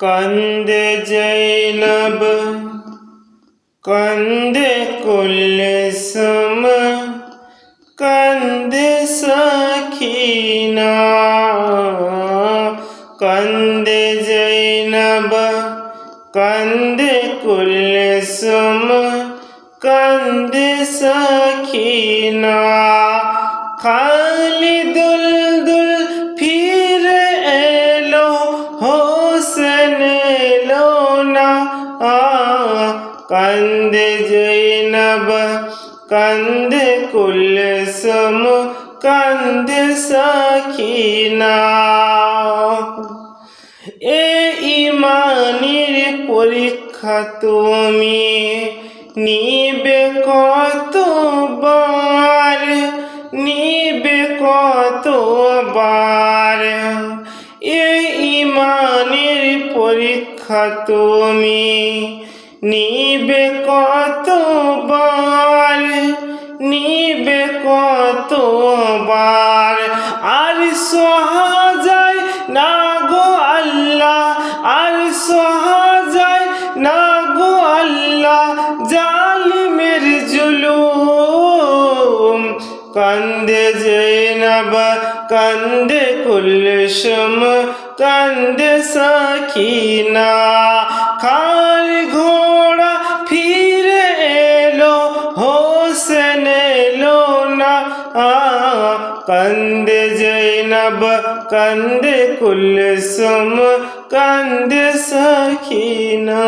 কান্দে জৈনব কান্দে কুলসুম কান্দে সখিনা কান্দে জৈনব কান্দে কুলসুম কান্দে সখিনা খালি দুলদুল ফিরে এলো হোসেন এলো না কান্দে জৈনব কান্দে কুলসুম কান্দে সখিনা এ ইমানের পরীক্ষা তুমি নিবে কতবার নিবে কতবার এ ইমানের পরীক্ষা তুমি নিবে কতবার নিবে কতবার আর সহা যায় না গো আল্লাহ আর সহা যায় না গো আল্লাহ জালিমের জুলুম কান্দে জৈনব কান্দে কুলসুম কান্দে সখিনা খাল ঘোড়া ফিরে এলো হোসেন এলো না কান্দে জৈনব কান্দে কুলসুম কান্দে সখিনা।